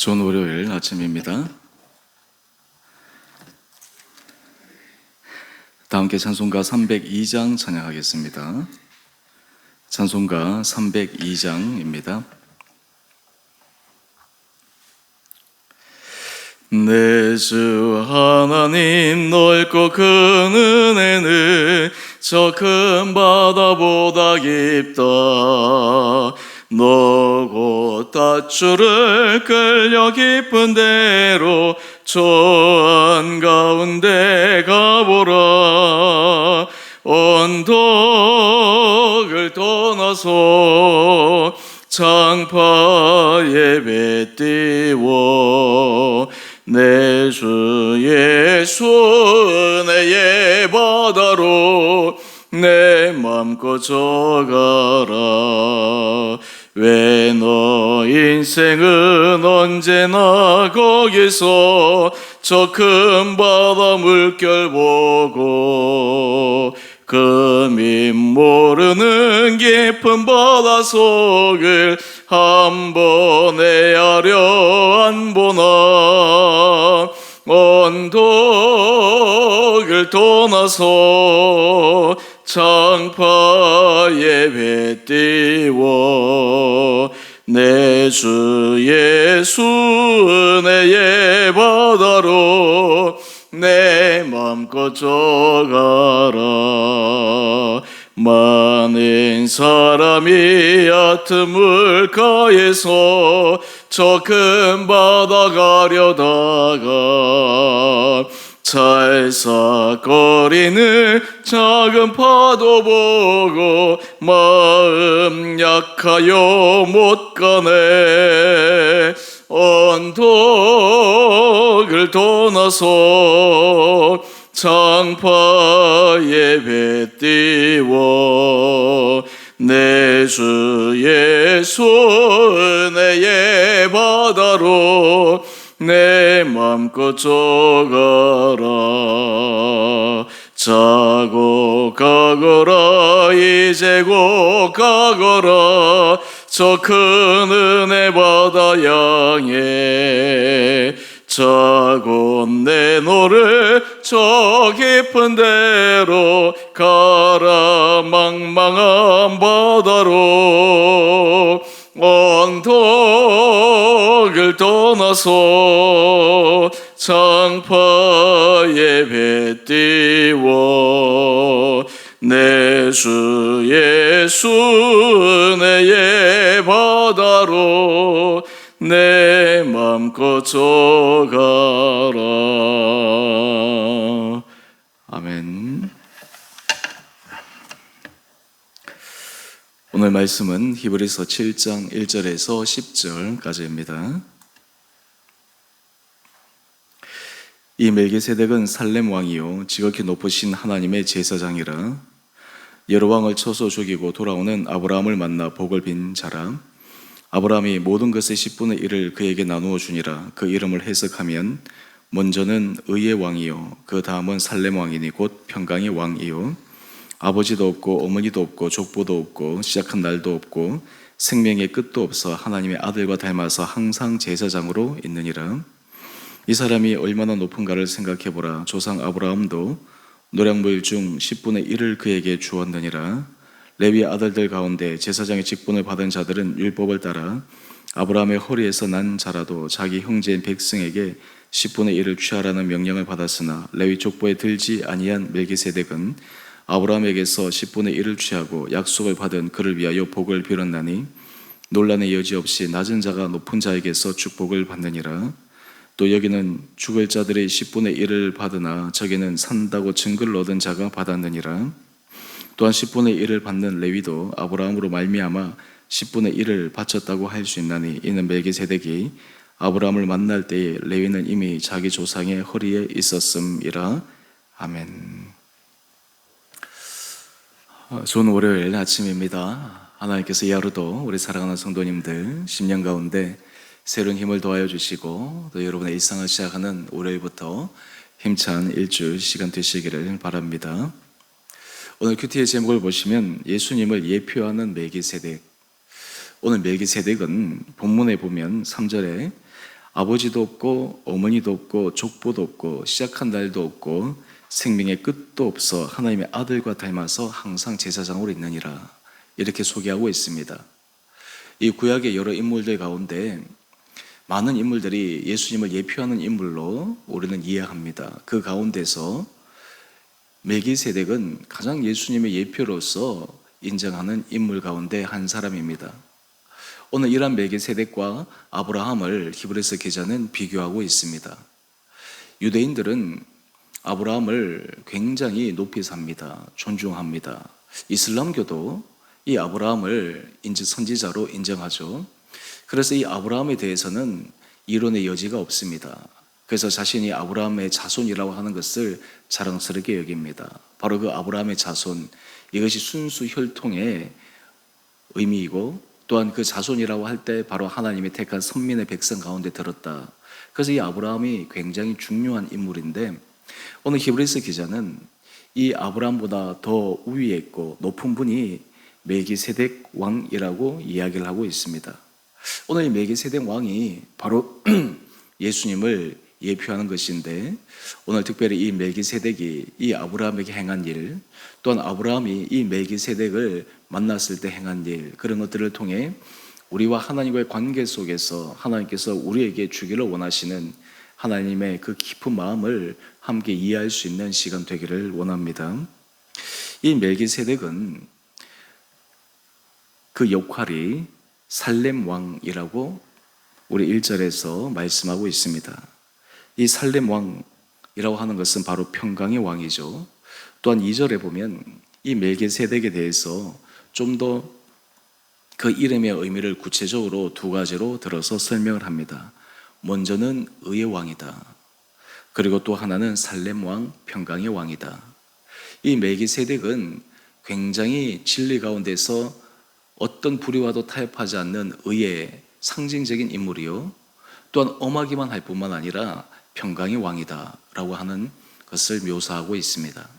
좋은 월요일 아침입니다. 다 함께 찬송가 302장 찬양하겠습니다. 찬송가 302장입니다. 내 주 하나님 넓고 큰 은혜는 저 큰 바다보다 깊다. 너 곧 닷줄을 끌려 깊은 데로 저 한가운데 가보라. 언덕을 떠나서 창파에 배 띄워 내 주 예수 은혜의 바다로 내 맘껏 져가라. 왜 너 인생은 언제나 거기서 저 큰 바다 물결 보고 금이 모르는 깊은 바다 속을 한 번 헤아려 안 보나. 언덕을 떠나서 창파에 배 띄워 내 주 예수 은혜의 바다로 내 맘껏 져가라. 많은 사람이 얕은 물가에서 저 큰 바다 가려다가 찰싹거리는 작은 파도 보고 마음 약하여 못 가네. 언덕을 떠나서 창파에 배 띄워 내 주 예수 은혜의 바다로 내 맘껏 져가라. 자고 가거라. 이제 곧 가거라. 저 큰 은혜 바다 향해 자고 내노를 저 깊은 데로 가라. 망망한 바다로 언덕을 떠나서 창파에 배 띄워 내 주 예수 은혜의 바다로 내 맘껏 져가라. 아멘. 오늘 말씀은 히브리서 7장 1절에서 10절까지입니다. 이 멜기세덱은 살렘 왕이요 지극히 높으신 하나님의 제사장이라. 여러 왕을 쳐서 죽이고 돌아오는 아브라함을 만나 복을 빈 자라. 아브라함이 모든 것의 10분의 1을 그에게 나누어 주니라. 그 이름을 해석하면 먼저는 의의 왕이요 그 다음은 살렘 왕이니 곧 평강의 왕이요 아버지도 없고 어머니도 없고 족보도 없고 시작한 날도 없고 생명의 끝도 없어 하나님의 아들과 닮아서 항상 제사장으로 있느니라. 이 사람이 얼마나 높은가를 생각해보라. 조상 아브라함도 노량물 중 10분의 1을 그에게 주었느니라. 레위 아들들 가운데 제사장의 직분을 받은 자들은 율법을 따라 아브라함의 허리에서 난 자라도 자기 형제인 백성에게 10분의 1을 취하라는 명령을 받았으나 레위 족보에 들지 아니한 멜기세덱은 아브라함에게서 10분의 1을 취하고 약속을 받은 그를 위하여 복을 빌었나니 논란의 여지 없이 낮은 자가 높은 자에게서 축복을 받느니라. 또 여기는 죽을 자들의 10분의 1을 받으나 저기는 산다고 증거를 얻은 자가 받았느니라. 또한 10분의 1을 받는 레위도 아브라함으로 말미암아 10분의 1을 바쳤다고 할 수 있나니 이는 멜기세덱이 아브라함을 만날 때에 레위는 이미 자기 조상의 허리에 있었음이라. 아멘. 좋은 월요일 아침입니다. 하나님께서 이 하루도 우리 사랑하는 성도님들 10년 가운데 새로운 힘을 더하여 주시고 또 여러분의 일상을 시작하는 월요일부터 힘찬 일주일 시간 되시기를 바랍니다. 오늘 큐티의 제목을 보시면 예수님을 예표하는 멜기세덱. 오늘 멜기세덱은 본문에 보면 3절에 아버지도 없고 어머니도 없고 족보도 없고 시작한 날도 없고 생명의 끝도 없어 하나님의 아들과 닮아서 항상 제사장으로 있느니라. 이렇게 소개하고 있습니다. 이 구약의 여러 인물들 가운데 많은 인물들이 예수님을 예표하는 인물로 우리는 이해합니다. 그 가운데서 멜기세덱은 가장 예수님의 예표로서 인정하는 인물 가운데 한 사람입니다. 오늘 이러한 멜기세덱과 아브라함을 히브리서 기자는 비교하고 있습니다. 유대인들은 아브라함을 굉장히 높이 삽니다. 존중합니다. 이슬람교도 이 아브라함을 선지자로 인정하죠. 그래서 이 아브라함에 대해서는 이론의 여지가 없습니다. 그래서 자신이 아브라함의 자손이라고 하는 것을 자랑스럽게 여깁니다. 바로 그 아브라함의 자손, 이것이 순수 혈통의 의미이고 또한 그 자손이라고 할 때 바로 하나님이 택한 선민의 백성 가운데 들었다. 그래서 이 아브라함이 굉장히 중요한 인물인데 오늘 히브리서 기자는 이 아브라함보다 더 우위에 있고 높은 분이 멜기세덱 왕이라고 이야기를 하고 있습니다. 오늘 이 멜기세덱 왕이 바로 예수님을 예표하는 것인데 오늘 특별히 이 멜기세덱이 이 아브라함에게 행한 일, 또한 아브라함이 이 멜기세덱을 만났을 때 행한 일, 그런 것들을 통해 우리와 하나님과의 관계 속에서 하나님께서 우리에게 주기를 원하시는 하나님의 그 깊은 마음을 함께 이해할 수 있는 시간 되기를 원합니다. 이 멜기세덱은 그 역할이 살렘 왕이라고 우리 1절에서 말씀하고 있습니다. 이 살렘 왕이라고 하는 것은 바로 평강의 왕이죠. 또한 2절에 보면 이 멜기세덱에 대해서 좀 더 그 이름의 의미를 구체적으로 두 가지로 들어서 설명을 합니다. 먼저는 의의 왕이다. 그리고 또 하나는 살렘 왕, 평강의 왕이다. 이 멜기세덱은 굉장히 진리 가운데서 어떤 불의와도 타협하지 않는 의의 상징적인 인물이요, 또한 엄하기만 할 뿐만 아니라 평강의 왕이다 라고 하는 것을 묘사하고 있습니다.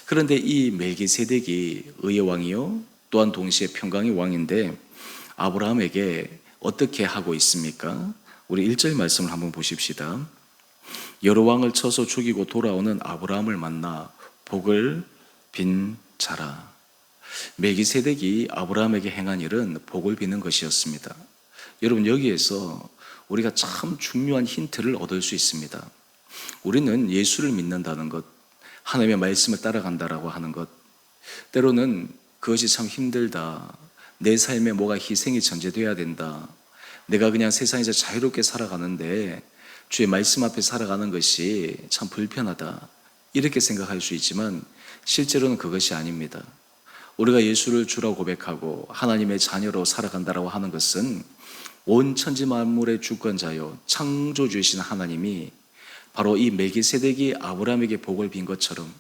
그런데 이 멜기세덱이 의의 왕이요 또한 동시에 평강의 왕인데 아브라함에게 어떻게 하고 있습니까? 우리 1절 말씀을 한번 보십시다. 여러 왕을 쳐서 죽이고 돌아오는 아브라함을 만나 복을 빈 자라. 멜기세덱이 아브라함에게 행한 일은 복을 비는 것이었습니다. 여러분, 여기에서 우리가 참 중요한 힌트를 얻을 수 있습니다. 우리는 예수를 믿는다는 것, 하나님의 말씀을 따라간다라고 하는 것, 때로는 그것이 참 힘들다. 내 삶에 뭐가 희생이 전제되어야 된다. 내가 그냥 세상에서 자유롭게 살아가는데 주의 말씀 앞에 살아가는 것이 참 불편하다. 이렇게 생각할 수 있지만 실제로는 그것이 아닙니다. 우리가 예수를 주라고 고백하고 하나님의 자녀로 살아간다라고 하는 것은 온 천지 만물의 주권자요 창조주이신 하나님이 바로 이 멜기세덱이 아브라함에게 복을 빈 것처럼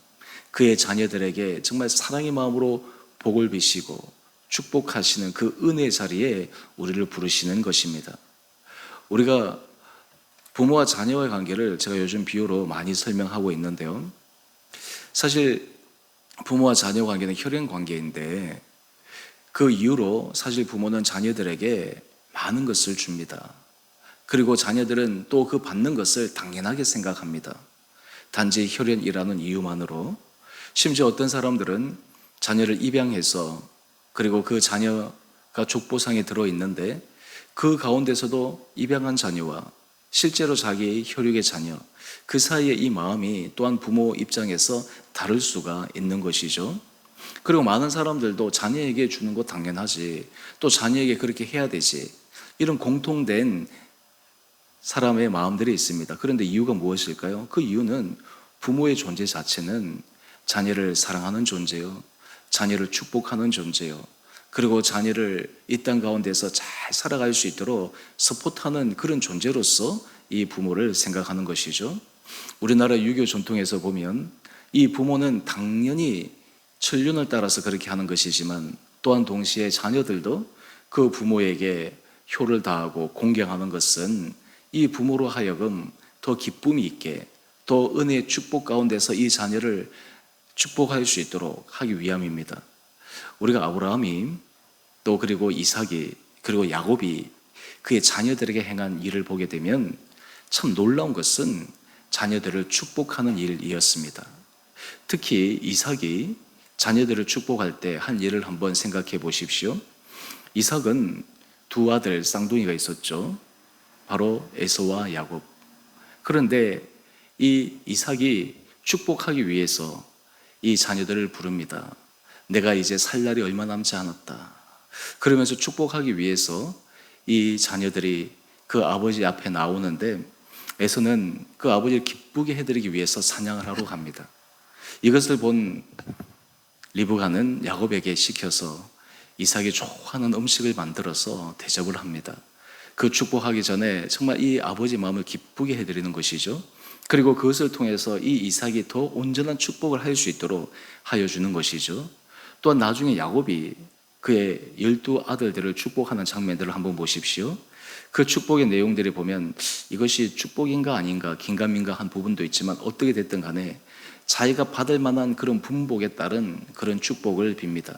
그의 자녀들에게 정말 사랑의 마음으로 복을 비시고 축복하시는 그 은혜의 자리에 우리를 부르시는 것입니다. 우리가 부모와 자녀의 관계를 제가 요즘 비유로 많이 설명하고 있는데요. 사실 부모와 자녀 관계는 혈연 관계인데 그 이유로 사실 부모는 자녀들에게 많은 것을 줍니다. 그리고 자녀들은 또 그 받는 것을 당연하게 생각합니다. 단지 혈연이라는 이유만으로. 심지어 어떤 사람들은 자녀를 입양해서 그리고 그 자녀가 족보상에 들어있는데 그 가운데서도 입양한 자녀와 실제로 자기의 혈육의 자녀, 그 사이에 이 마음이 또한 부모 입장에서 다를 수가 있는 것이죠. 그리고 많은 사람들도 자녀에게 주는 거 당연하지, 또 자녀에게 그렇게 해야 되지, 이런 공통된 사람의 마음들이 있습니다. 그런데 이유가 무엇일까요? 그 이유는 부모의 존재 자체는 자녀를 사랑하는 존재요, 자녀를 축복하는 존재요, 그리고 자녀를 이 땅 가운데서 잘 살아갈 수 있도록 서포트하는 그런 존재로서 이 부모를 생각하는 것이죠. 우리나라 유교 전통에서 보면 이 부모는 당연히 천륜을 따라서 그렇게 하는 것이지만 또한 동시에 자녀들도 그 부모에게 효를 다하고 공경하는 것은 이 부모로 하여금 더 기쁨이 있게, 더 은혜의 축복 가운데서 이 자녀를 축복할 수 있도록 하기 위함입니다. 우리가 아브라함이 또 그리고 이삭이 그리고 야곱이 그의 자녀들에게 행한 일을 보게 되면 참 놀라운 것은 자녀들을 축복하는 일이었습니다. 특히 이삭이 자녀들을 축복할 때 한 일을 한번 생각해 보십시오. 이삭은 두 아들 쌍둥이가 있었죠. 바로 에서와 야곱. 그런데 이 이삭이 축복하기 위해서 이 자녀들을 부릅니다. 내가 이제 살 날이 얼마 남지 않았다. 그러면서 축복하기 위해서 이 자녀들이 그 아버지 앞에 나오는데 에서는 그 아버지를 기쁘게 해드리기 위해서 사냥을 하러 갑니다. 이것을 본 리브가는 야곱에게 시켜서 이삭이 좋아하는 음식을 만들어서 대접을 합니다. 그 축복하기 전에 정말 이 아버지 마음을 기쁘게 해드리는 것이죠. 그리고 그것을 통해서 이 이삭이 더 온전한 축복을 할 수 있도록 하여 주는 것이죠. 또한 나중에 야곱이 그의 12아들들을 축복하는 장면들을 한번 보십시오. 그 축복의 내용들을 보면 이것이 축복인가 아닌가 긴가민가 한 부분도 있지만 어떻게 됐든 간에 자기가 받을 만한 그런 분복에 따른 그런 축복을 빕니다.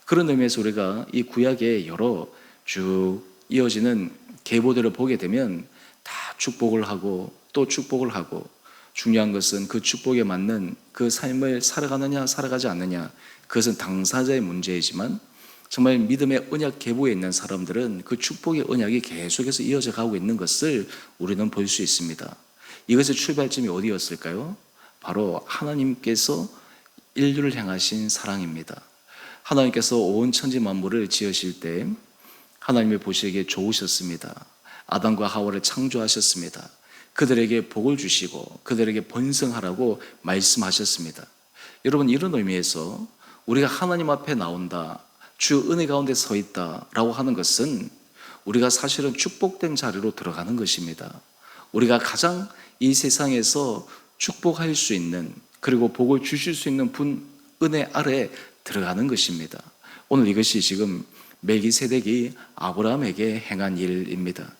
그런 의미에서 우리가 이 구약의 여러 쭉 이어지는 계보들을 보게 되면 다 축복을 하고 또 축복을 하고, 중요한 것은 그 축복에 맞는 그 삶을 살아가느냐 살아가지 않느냐, 그것은 당사자의 문제이지만 정말 믿음의 언약 계보에 있는 사람들은 그 축복의 언약이 계속해서 이어져 가고 있는 것을 우리는 볼 수 있습니다. 이것의 출발점이 어디였을까요? 바로 하나님께서 인류를 향하신 사랑입니다. 하나님께서 온 천지 만물을 지으실 때 하나님의 보시기에 좋으셨습니다. 아담과 하와를 창조하셨습니다. 그들에게 복을 주시고 그들에게 번성하라고 말씀하셨습니다. 여러분, 이런 의미에서 우리가 하나님 앞에 나온다, 주 은혜 가운데 서 있다라고 하는 것은 우리가 사실은 축복된 자리로 들어가는 것입니다. 우리가 가장 이 세상에서 축복할 수 있는, 그리고 복을 주실 수 있는 분 은혜 아래에 들어가는 것입니다. 오늘 이것이 지금 멜기세덱이 아브라함에게 행한 일입니다.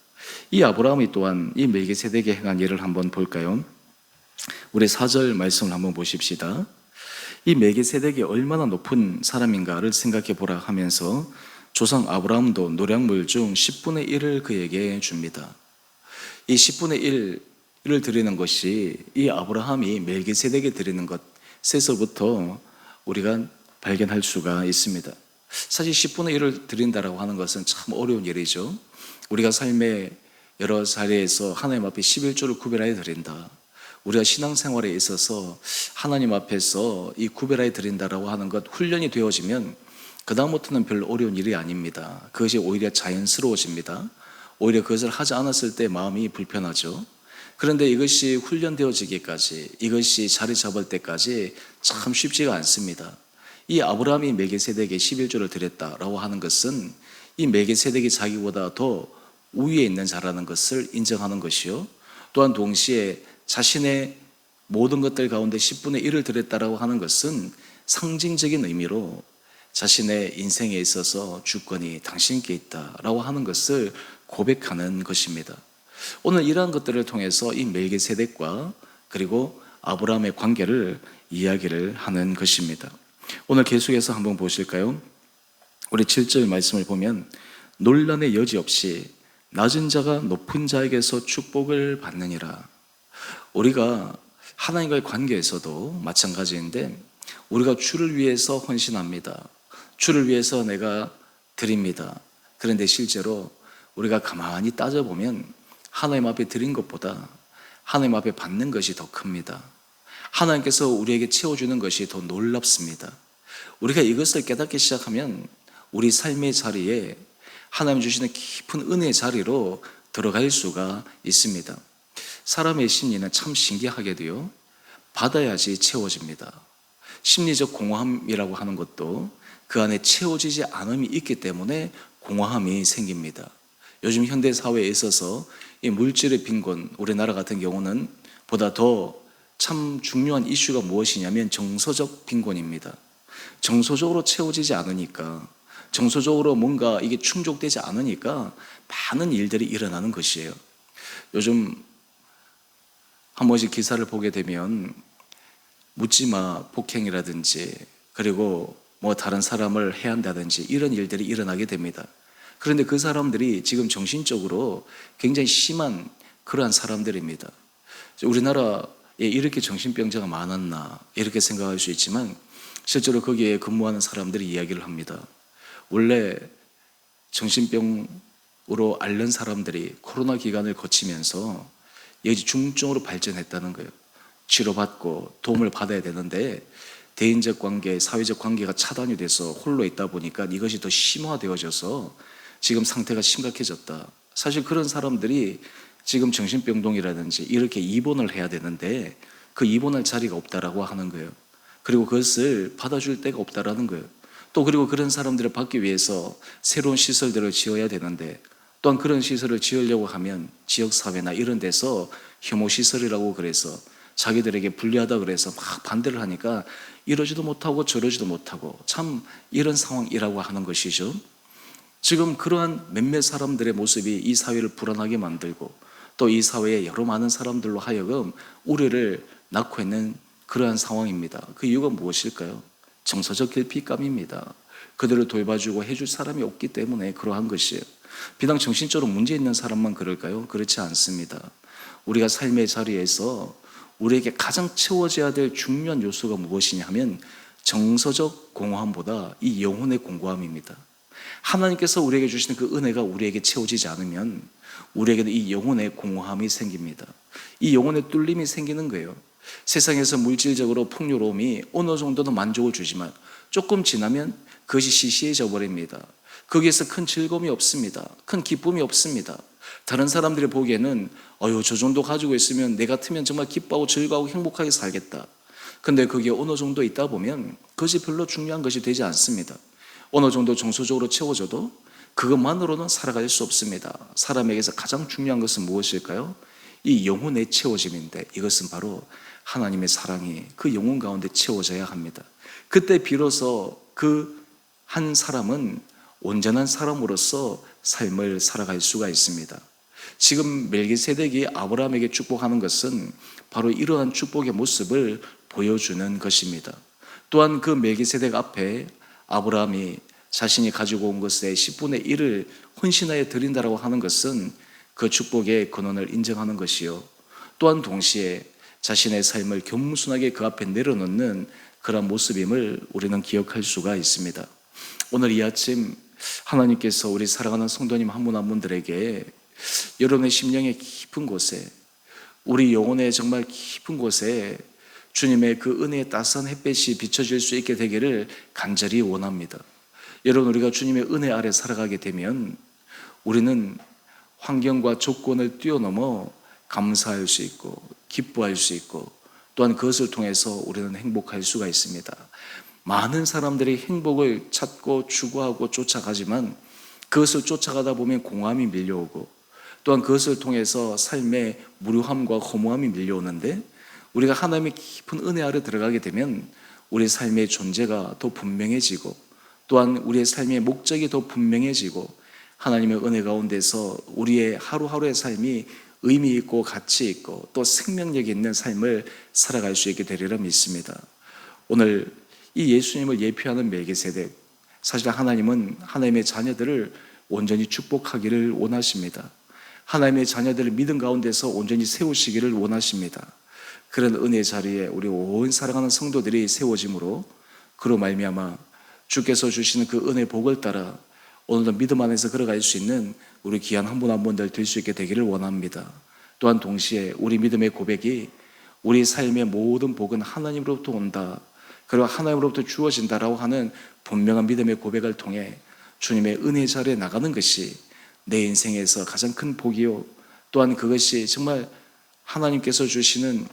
이 아브라함이 또한 이 멜기세덱에 행한 일을 한번 볼까요? 우리 4절 말씀을 한번 보십시다. 이 멜기세덱이 얼마나 높은 사람인가를 생각해 보라 하면서 조상 아브라함도 노략물 중 10분의 1을 그에게 줍니다. 이 10분의 1을 드리는 것이 이 아브라함이 멜기세덱에 드리는 것에서부터 우리가 발견할 수가 있습니다. 사실 10분의 1을 드린다라고 하는 것은 참 어려운 일이죠. 우리가 삶의 여러 자리에서 하나님 앞에 11조를 구별하여 드린다, 우리가 신앙생활에 있어서 하나님 앞에서 이 구별하여 드린다라고 하는 것 훈련이 되어지면 그 다음부터는 별로 어려운 일이 아닙니다. 그것이 오히려 자연스러워집니다. 오히려 그것을 하지 않았을 때 마음이 불편하죠. 그런데 이것이 훈련되어지기까지, 이것이 자리 잡을 때까지 참 쉽지가 않습니다. 이 아브라함이 멜기세덱에게 11조를 드렸다라고 하는 것은 이 멜기세덱이 자기보다 더 우위에 있는 자라는 것을 인정하는 것이요, 또한 동시에 자신의 모든 것들 가운데 10분의 1을 드렸다라고 하는 것은 상징적인 의미로 자신의 인생에 있어서 주권이 당신께 있다라고 하는 것을 고백하는 것입니다. 오늘 이러한 것들을 통해서 이 멜기세덱과 그리고 아브라함의 관계를 이야기를 하는 것입니다. 오늘 계속해서 한번 보실까요? 우리 7절 말씀을 보면 논란의 여지 없이 낮은 자가 높은 자에게서 축복을 받느니라. 우리가 하나님과의 관계에서도 마찬가지인데 우리가 주를 위해서 헌신합니다. 주를 위해서 내가 드립니다. 그런데 실제로 우리가 가만히 따져보면 하나님 앞에 드린 것보다 하나님 앞에 받는 것이 더 큽니다. 하나님께서 우리에게 채워주는 것이 더 놀랍습니다. 우리가 이것을 깨닫기 시작하면 우리 삶의 자리에 하나님 주시는 깊은 은혜의 자리로 들어갈 수가 있습니다. 사람의 심리는 참 신기하게도요, 받아야지 채워집니다. 심리적 공허함이라고 하는 것도 그 안에 채워지지 않음이 있기 때문에 공허함이 생깁니다. 요즘 현대 사회에 있어서 이 물질의 빈곤, 우리나라 같은 경우는 보다 더 참 중요한 이슈가 무엇이냐면 정서적 빈곤입니다. 정서적으로 채워지지 않으니까, 정서적으로 뭔가 이게 충족되지 않으니까 많은 일들이 일어나는 것이에요. 요즘 한 번씩 기사를 보게 되면 묻지마 폭행이라든지, 그리고 뭐 다른 사람을 해한다든지 이런 일들이 일어나게 됩니다. 그런데 그 사람들이 지금 정신적으로 굉장히 심한 그러한 사람들입니다. 우리나라에 이렇게 정신병자가 많았나 이렇게 생각할 수 있지만 실제로 거기에 근무하는 사람들이 이야기를 합니다. 원래 정신병으로 앓는 사람들이 코로나 기간을 거치면서 여기 중증으로 발전했다는 거예요. 치료받고 도움을 받아야 되는데 대인적 관계, 사회적 관계가 차단이 돼서 홀로 있다 보니까 이것이 더 심화되어져서 지금 상태가 심각해졌다. 사실 그런 사람들이 지금 정신병동이라든지 이렇게 입원을 해야 되는데 그 입원할 자리가 없다라고 하는 거예요. 그리고 그것을 받아줄 데가 없다라는 거예요. 또 그리고 그런 사람들을 받기 위해서 새로운 시설들을 지어야 되는데 또한 그런 시설을 지으려고 하면 지역사회나 이런 데서 혐오시설이라고 그래서 자기들에게 불리하다 그래서 막 반대를 하니까 이러지도 못하고 저러지도 못하고 참 이런 상황이라고 하는 것이죠. 지금 그러한 몇몇 사람들의 모습이 이 사회를 불안하게 만들고 또 이 사회에 여러 많은 사람들로 하여금 우려를 낳고 있는 그러한 상황입니다. 그 이유가 무엇일까요? 정서적 결핍감입니다. 그들을 돌봐주고 해줄 사람이 없기 때문에 그러한 것이에요. 비단 정신적으로 문제 있는 사람만 그럴까요? 그렇지 않습니다. 우리가 삶의 자리에서 우리에게 가장 채워져야 될 중요한 요소가 무엇이냐 하면 정서적 공허함보다 이 영혼의 공고함입니다. 하나님께서 우리에게 주시는 그 은혜가 우리에게 채워지지 않으면 우리에게는 이 영혼의 공허함이 생깁니다. 이 영혼의 뚫림이 생기는 거예요. 세상에서 물질적으로 풍요로움이 어느 정도는 만족을 주지만 조금 지나면 그것이 시시해져 버립니다. 거기에서 큰 즐거움이 없습니다. 큰 기쁨이 없습니다. 다른 사람들이 보기에는 저 정도 가지고 있으면 내 같으면 정말 기뻐하고 즐거워하고 행복하게 살겠다. 근데 그게 어느 정도 있다 보면 그것이 별로 중요한 것이 되지 않습니다. 어느 정도 정서적으로 채워져도 그것만으로는 살아갈 수 없습니다. 사람에게서 가장 중요한 것은 무엇일까요? 이 영혼의 채워짐인데 이것은 바로 하나님의 사랑이 그 영혼 가운데 채워져야 합니다. 그때 비로소 그 한 사람은 온전한 사람으로서 삶을 살아갈 수가 있습니다. 지금 멜기세덱이 아브라함에게 축복하는 것은 바로 이러한 축복의 모습을 보여주는 것입니다. 또한 그 멜기세덱 앞에 아브라함이 자신이 가지고 온 것의 10분의 1을 헌신하여 드린다라고 하는 것은 그 축복의 근원을 인정하는 것이요. 또한 동시에 자신의 삶을 겸손하게 그 앞에 내려놓는 그런 모습임을 우리는 기억할 수가 있습니다. 오늘 이 아침 하나님께서 우리 사랑하는 성도님 한 분 한 분들에게 여러분의 심령의 깊은 곳에 우리 영혼의 정말 깊은 곳에 주님의 그 은혜의 따스한 햇빛이 비춰질 수 있게 되기를 간절히 원합니다. 여러분, 우리가 주님의 은혜 아래 살아가게 되면 우리는 환경과 조건을 뛰어넘어 감사할 수 있고 기뻐할 수 있고 또한 그것을 통해서 우리는 행복할 수가 있습니다. 많은 사람들이 행복을 찾고 추구하고 쫓아가지만 그것을 쫓아가다 보면 공허함이 밀려오고 또한 그것을 통해서 삶의 무료함과 허무함이 밀려오는데 우리가 하나님의 깊은 은혜 아래 들어가게 되면 우리 삶의 존재가 더 분명해지고 또한 우리의 삶의 목적이 더 분명해지고 하나님의 은혜 가운데서 우리의 하루하루의 삶이 의미 있고 가치 있고 또 생명력 있는 삶을 살아갈 수 있게 되리라 믿습니다. 오늘 이 예수님을 예표하는 멜기세덱, 사실 하나님은 하나님의 자녀들을 온전히 축복하기를 원하십니다. 하나님의 자녀들을 믿음 가운데서 온전히 세우시기를 원하십니다. 그런 은혜 자리에 우리 온 사랑하는 성도들이 세워짐으로 그로 말미암아 주께서 주시는 그 은혜 복을 따라 오늘도 믿음 안에서 걸어갈 수 있는 우리 귀한 한 분 한 분들 될 수 있게 되기를 원합니다. 또한 동시에 우리 믿음의 고백이 우리 삶의 모든 복은 하나님으로부터 온다, 그리고 하나님으로부터 주어진다라고 하는 분명한 믿음의 고백을 통해 주님의 은혜 자리에 나가는 것이 내 인생에서 가장 큰 복이요, 또한 그것이 정말 하나님께서 주시는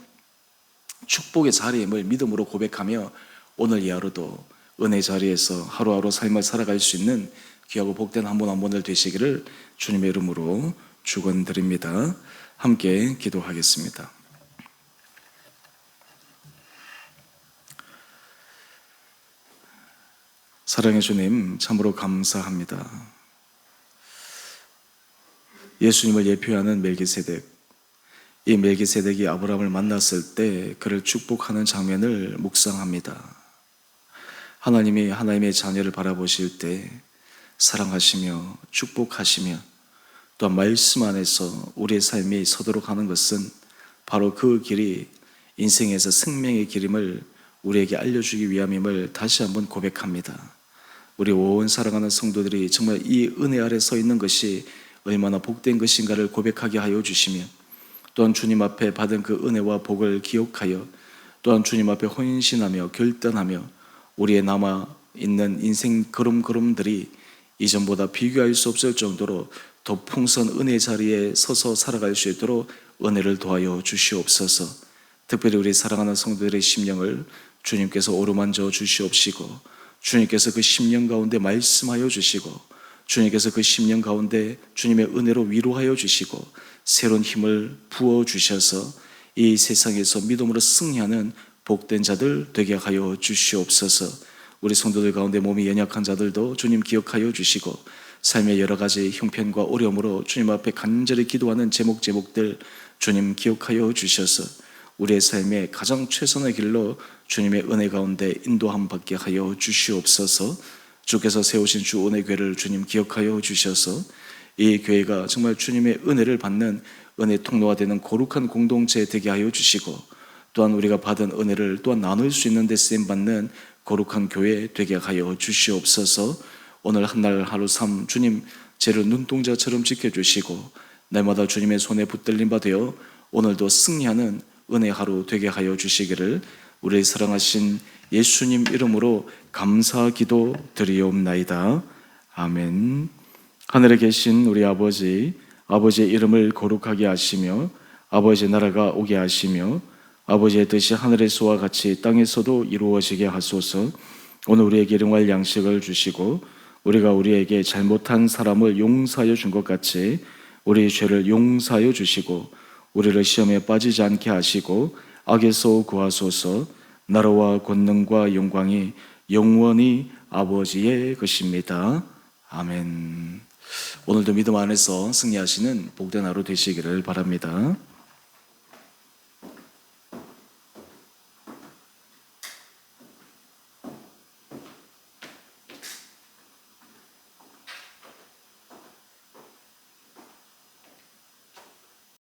축복의 자리임을 믿음으로 고백하며 오늘 이 하루도 은혜 자리에서 하루하루 삶을 살아갈 수 있는 귀하고 복된 한 분 한 분들 되시기를 주님의 이름으로 축원드립니다. 함께 기도하겠습니다. 사랑의 주님, 참으로 감사합니다. 예수님을 예표하는 멜기세덱, 이 멜기세덱이 아브라함을 만났을 때 그를 축복하는 장면을 묵상합니다. 하나님이 하나님의 자녀를 바라보실 때 사랑하시며 축복하시며 또한 말씀 안에서 우리의 삶이 서도록 하는 것은 바로 그 길이 인생에서 생명의 길임을 우리에게 알려주기 위함임을 다시 한번 고백합니다. 우리 온 사랑하는 성도들이 정말 이 은혜 아래 서 있는 것이 얼마나 복된 것인가를 고백하게 하여 주시며, 또한 주님 앞에 받은 그 은혜와 복을 기억하여 또한 주님 앞에 헌신하며 결단하며 우리의 남아있는 인생 걸음걸음들이 이전보다 비교할 수 없을 정도로 더 풍성한 은혜 자리에 서서 살아갈 수 있도록 은혜를 도하여 주시옵소서. 특별히 우리 사랑하는 성도들의 심령을 주님께서 오르만져 주시옵시고, 주님께서 그 심령 가운데 말씀하여 주시고, 주님께서 그 심령 가운데 주님의 은혜로 위로하여 주시고 새로운 힘을 부어 주셔서 이 세상에서 믿음으로 승리하는 복된 자들 되게 하여 주시옵소서. 우리 성도들 가운데 몸이 연약한 자들도 주님 기억하여 주시고, 삶의 여러 가지 형편과 어려움으로 주님 앞에 간절히 기도하는 제목들 주님 기억하여 주셔서 우리의 삶의 가장 최선의 길로 주님의 은혜 가운데 인도함 받게 하여 주시옵소서. 주께서 세우신 주 은혜교회를 주님 기억하여 주셔서 이 교회가 정말 주님의 은혜를 받는 은혜 통로가 되는 거룩한 공동체 되게 하여 주시고, 또한 우리가 받은 은혜를 또한 나눌 수 있는 데 쓰임받는 거룩한 교회 되게 하여 주시옵소서. 오늘 한날 하루 삶 주님 죄를 눈동자처럼 지켜주시고 날마다 주님의 손에 붙들림 받아 오늘도 승리하는 은혜 하루 되게 하여 주시기를 우리의 사랑하신 예수님 이름으로 감사 기도 드리옵나이다. 아멘. 하늘에 계신 우리 아버지, 아버지의 이름을 거룩하게 하시며 아버지의 나라가 오게 하시며 아버지의 뜻이 하늘에서와 같이 땅에서도 이루어지게 하소서. 오늘 우리에게 일용할 양식을 주시고 우리가 우리에게 잘못한 사람을 용서하여 준 것 같이 우리의 죄를 용서하여 주시고 우리를 시험에 빠지지 않게 하시고 악에서 구하소서. 나라와 권능과 영광이 영원히 아버지의 것입니다. 아멘. 오늘도 믿음 안에서 승리하시는 복된 하루 되시기를 바랍니다.